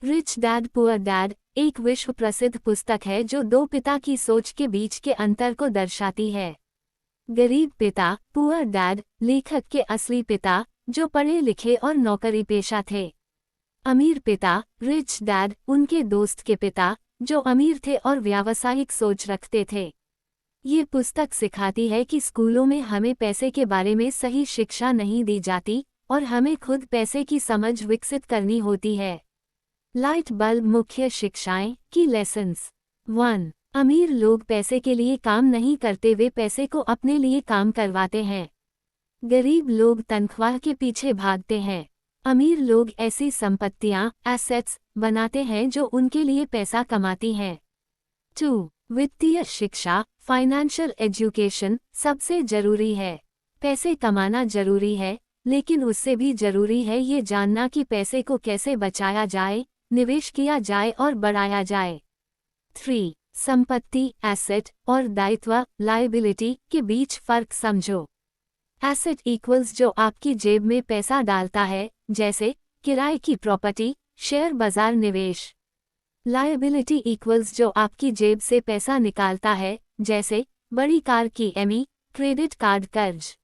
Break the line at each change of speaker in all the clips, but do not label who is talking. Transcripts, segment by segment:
Rich dad poor dad एक विश्व प्रसिद्ध पुस्तक है जो दो पिता की सोच के बीच के अंतर को दर्शाती है। गरीब पिता पुअर डैड लेखक के असली पिता जो पढ़े लिखे और नौकरी पेशा थे। अमीर पिता रिच डैड उनके दोस्त के पिता जो अमीर थे और व्यावसायिक सोच रखते थे। ये पुस्तक सिखाती है कि स्कूलों में हमें पैसे के बारे में सही शिक्षा नहीं दी जाती और हमें खुद पैसे की समझ विकसित करनी होती है। लाइट बल्ब मुख्य शिक्षाएं की लेसन्स 1. अमीर लोग पैसे के लिए काम नहीं करते, वे पैसे को अपने लिए काम करवाते हैं। गरीब लोग तनख्वाह के पीछे भागते हैं। अमीर लोग ऐसी संपत्तियां एसेट्स बनाते हैं जो उनके लिए पैसा कमाती हैं। 2. वित्तीय शिक्षा फाइनेंशियल एजुकेशन सबसे जरूरी है। पैसे कमाना जरूरी है, लेकिन उससे भी जरूरी है ये जानना कि पैसे को कैसे बचाया जाए, निवेश किया जाए और बढ़ाया जाए। 3. संपत्ति एसेट और दायित्व लायबिलिटी के बीच फर्क समझो। एसेट इक्वल्स जो आपकी जेब में पैसा डालता है, जैसे किराए की प्रॉपर्टी, शेयर बाजार निवेश। लायबिलिटी इक्वल्स जो आपकी जेब से पैसा निकालता है, जैसे बड़ी कार की ईएमआई, क्रेडिट कार्ड कर्ज।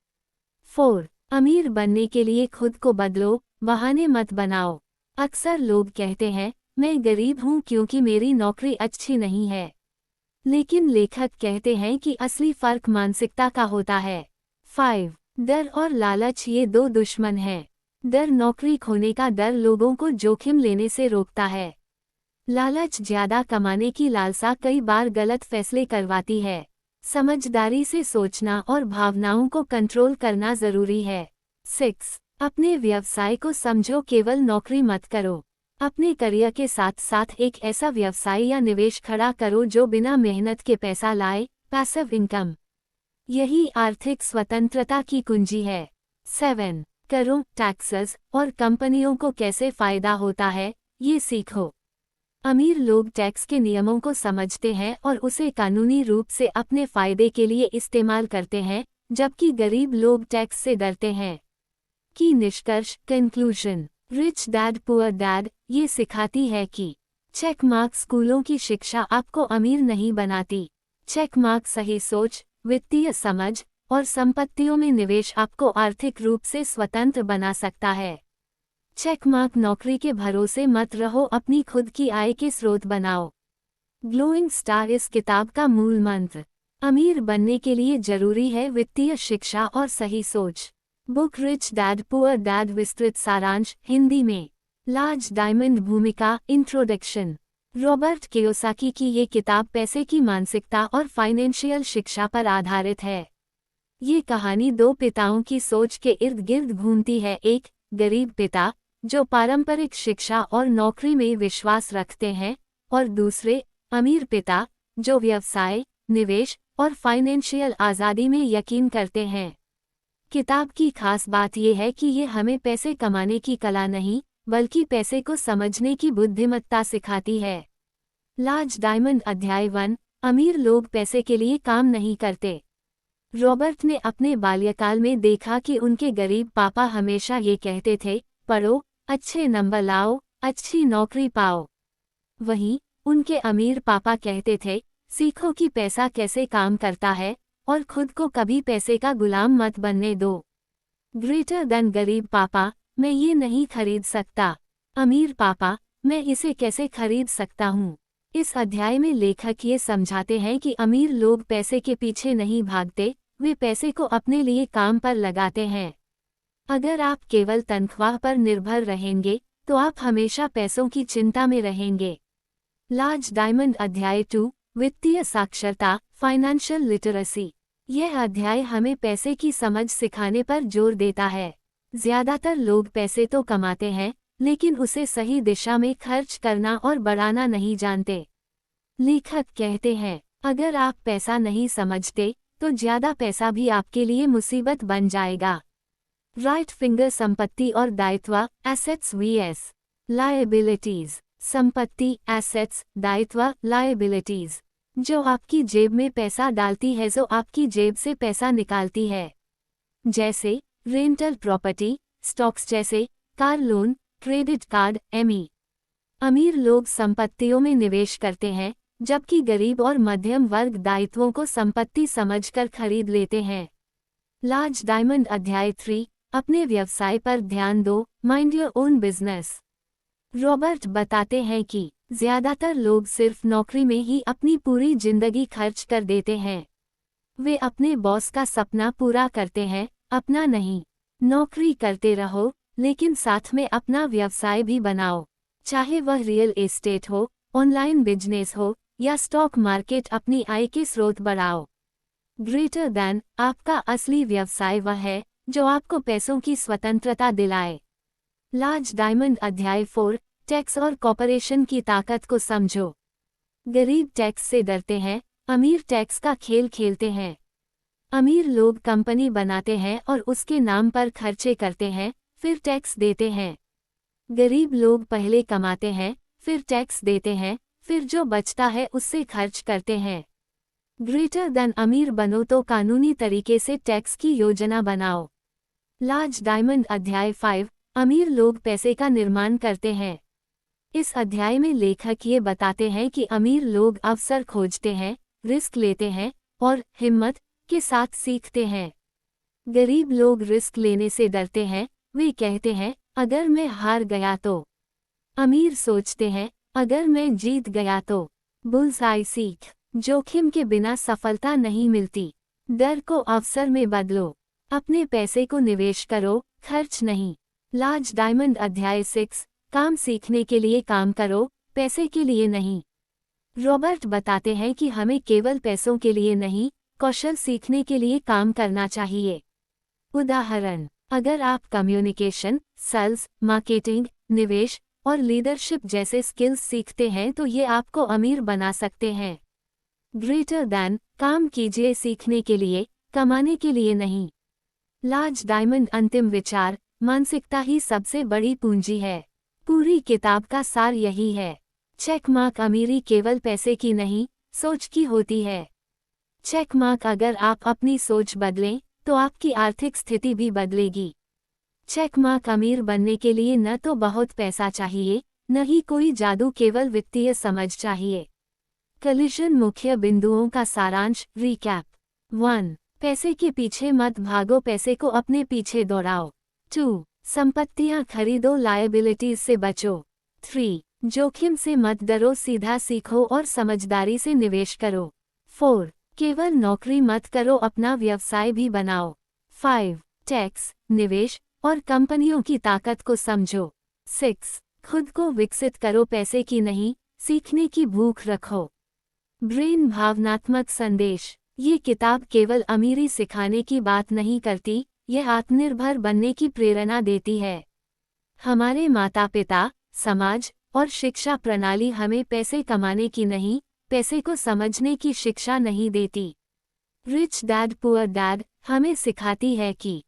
4. अमीर बनने के लिए खुद को बदलो, बहाने मत बनाओ। अक्सर लोग कहते हैं मैं गरीब हूं क्योंकि मेरी नौकरी अच्छी नहीं है, लेकिन लेखक कहते हैं कि असली फर्क मानसिकता का होता है। 5. डर और लालच ये दो दुश्मन हैं। डर नौकरी खोने का डर लोगों को जोखिम लेने से रोकता है। लालच ज्यादा कमाने की लालसा कई बार गलत फैसले करवाती है। समझदारी से सोचना और भावनाओं को कंट्रोल करना जरूरी है। 6. अपने व्यवसाय को समझो, केवल नौकरी मत करो। अपने करियर के साथ साथ एक ऐसा व्यवसाय या निवेश खड़ा करो जो बिना मेहनत के पैसा लाए, पैसिव इनकम। यही आर्थिक स्वतंत्रता की कुंजी है। 7. करों, टैक्सेस और कंपनियों को कैसे फायदा होता है, ये सीखो। अमीर लोग टैक्स के नियमों को समझते हैं और उसे कानूनी रूप से अपने फायदे के लिए इस्तेमाल करते हैं, जबकि गरीब लोग टैक्स से डरते हैं। की निष्कर्ष conclusion rich dad poor dad ये सिखाती है कि चेक मार्क स्कूलों की शिक्षा आपको अमीर नहीं बनाती। चेक मार्क सही सोच, वित्तीय समझ और संपत्तियों में निवेश आपको आर्थिक रूप से स्वतंत्र बना सकता है। चेक मार्क नौकरी के भरोसे मत रहो, अपनी खुद की आय के स्रोत बनाओ। ग्लोइंग स्टार इस किताब का मूल मंत्र। अमीर बनने के लिए जरूरी है वित्तीय शिक्षा और सही सोच। Book rich dad poor dad विस्तृत सारांश हिंदी में। लार्ज डायमंड भूमिका इंट्रोडक्शन। रॉबर्ट कियोसाकी की ये किताब पैसे की मानसिकता और फाइनेंशियल शिक्षा पर आधारित है। ये कहानी दो पिताओं की सोच के इर्द गिर्द घूमती है। एक गरीब पिता जो पारंपरिक शिक्षा और नौकरी में विश्वास रखते हैं, और दूसरे अमीर पिता जो व्यवसाय, निवेश और फाइनेंशियल आज़ादी में यकीन करते हैं। किताब की खास बात यह है कि ये हमें पैसे कमाने की कला नहीं, बल्कि पैसे को समझने की बुद्धिमत्ता सिखाती है। लार्ज डायमंड अध्याय 1 अमीर लोग पैसे के लिए काम नहीं करते। रॉबर्ट ने अपने बाल्यकाल में देखा कि उनके गरीब पापा हमेशा ये कहते थे, पढ़ो, अच्छे नंबर लाओ, अच्छी नौकरी पाओ। वहीं उनके अमीर पापा कहते थे, सीखो कि पैसा कैसे काम करता है और खुद को कभी पैसे का गुलाम मत बनने दो। ग्रेटर देन गरीब पापा, मैं ये नहीं खरीद सकता। अमीर पापा, मैं इसे कैसे खरीद सकता हूँ। इस अध्याय में लेखक ये समझाते हैं कि अमीर लोग पैसे के पीछे नहीं भागते, वे पैसे को अपने लिए काम पर लगाते हैं। अगर आप केवल तनख्वाह पर निर्भर रहेंगे, तो आप हमेशा पैसों की चिंता में रहेंगे। लार्ज डायमंड अध्याय 2 वित्तीय साक्षरता फाइनेंशियल लिटरेसी। यह अध्याय हमें पैसे की समझ सिखाने पर जोर देता है। ज्यादातर लोग पैसे तो कमाते हैं, लेकिन उसे सही दिशा में खर्च करना और बढ़ाना नहीं जानते। लेखक कहते हैं, अगर आप पैसा नहीं समझते, तो ज्यादा पैसा भी आपके लिए मुसीबत बन जाएगा। राइट फिंगर संपत्ति और दायित्व एसेट्स vs लायबिलिटीज। संपत्ति एसेट्स, दायित्व लायबिलिटीज। जो आपकी जेब में पैसा डालती है, जो आपकी जेब से पैसा निकालती है, जैसे रेंटल प्रॉपर्टी, स्टॉक्स जैसे car loan, credit card, EMI. अमीर लोग संपत्तियों में निवेश करते हैं, जबकि गरीब और मध्यम वर्ग दायित्वों को संपत्ति समझकर खरीद लेते हैं। लार्ज डायमंड अध्याय 3, अपने व्यवसाय पर ध्यान दो, mind your own business. Robert बताते हैं कि ज्यादातर लोग सिर्फ नौकरी में ही अपनी पूरी जिंदगी खर्च कर देते हैं। वे अपने बॉस का सपना पूरा करते हैं, अपना नहीं। नौकरी करते रहो, लेकिन साथ में अपना व्यवसाय भी बनाओ। चाहे वह रियल एस्टेट हो, ऑनलाइन बिजनेस हो या स्टॉक मार्केट, अपनी आय के स्रोत बढ़ाओ। ग्रेटर दैन, आपका असली व्यवसाय वह है जो आपको पैसों की स्वतंत्रता दिलाए। लार्ज डायमंड अध्याय 4, टैक्स और कॉर्पोरेशन की ताकत को समझो। गरीब टैक्स से डरते हैं, अमीर टैक्स का खेल खेलते हैं। अमीर लोग कंपनी बनाते हैं और उसके नाम पर खर्चे करते हैं, फिर टैक्स देते हैं। गरीब लोग पहले कमाते हैं, फिर टैक्स देते हैं, फिर जो बचता है उससे खर्च करते हैं। ग्रेटर देन अमीर बनो तो कानूनी तरीके से टैक्स की योजना बनाओ। लार्ज डायमंड अध्याय 5, अमीर लोग पैसे का निर्माण करते हैं। इस अध्याय में लेखक ये बताते हैं कि अमीर लोग अवसर खोजते हैं, रिस्क लेते हैं और हिम्मत के साथ सीखते हैं। गरीब लोग रिस्क लेने से डरते हैं, वे कहते हैं अगर मैं हार गया तो। अमीर सोचते हैं अगर मैं जीत गया तो। बुल्सआई सीख, जोखिम के बिना सफलता नहीं मिलती। डर को अवसर में बदलो, अपने पैसे को निवेश करो, खर्च नहीं। लार्ज डायमंड अध्याय 6, काम सीखने के लिए काम करो, पैसे के लिए नहीं। रॉबर्ट बताते हैं कि हमें केवल पैसों के लिए नहीं, कौशल सीखने के लिए काम करना चाहिए। उदाहरण, अगर आप कम्युनिकेशन, सेल्स, मार्केटिंग, निवेश और लीडरशिप जैसे स्किल्स सीखते हैं तो ये आपको अमीर बना सकते हैं। ग्रेटर दैन, काम कीजिए सीखने के लिए, कमाने के लिए नहीं। लार्ज डायमंड अंतिम विचार, मानसिकता ही सबसे बड़ी पूंजी है। पूरी किताब का सार यही है। चेक मार्क, अमीरी केवल पैसे की नहीं, सोच की होती है। चेक मार्क, अगर आप अपनी सोच बदलें तो आपकी आर्थिक स्थिति भी बदलेगी। चेक मार्क, अमीर बनने के लिए न तो बहुत पैसा चाहिए, न ही कोई जादू, केवल वित्तीय समझ चाहिए। कलिशन मुख्य बिंदुओं का सारांश, रिकैप। 1. पैसे के पीछे मत भागो, पैसे को अपने पीछे दौड़ाओ। 2. संपत्तियां खरीदो, लायबिलिटीज से बचो। 3. जोखिम से मत डरो, सीधा सीखो और समझदारी से निवेश करो। 4. केवल नौकरी मत करो, अपना व्यवसाय भी बनाओ। 5. टैक्स, निवेश और कंपनियों की ताकत को समझो। 6. खुद को विकसित करो, पैसे की नहीं, सीखने की भूख रखो। ब्रेन भावनात्मक संदेश, ये किताब केवल अमीरी सिखाने की बात नहीं करती, यह आत्मनिर्भर बनने की प्रेरणा देती है। हमारे माता पिता, समाज और शिक्षा प्रणाली हमें पैसे कमाने की नहीं, पैसे को समझने की शिक्षा नहीं देती। रिच डैड पुअर डैड हमें सिखाती है कि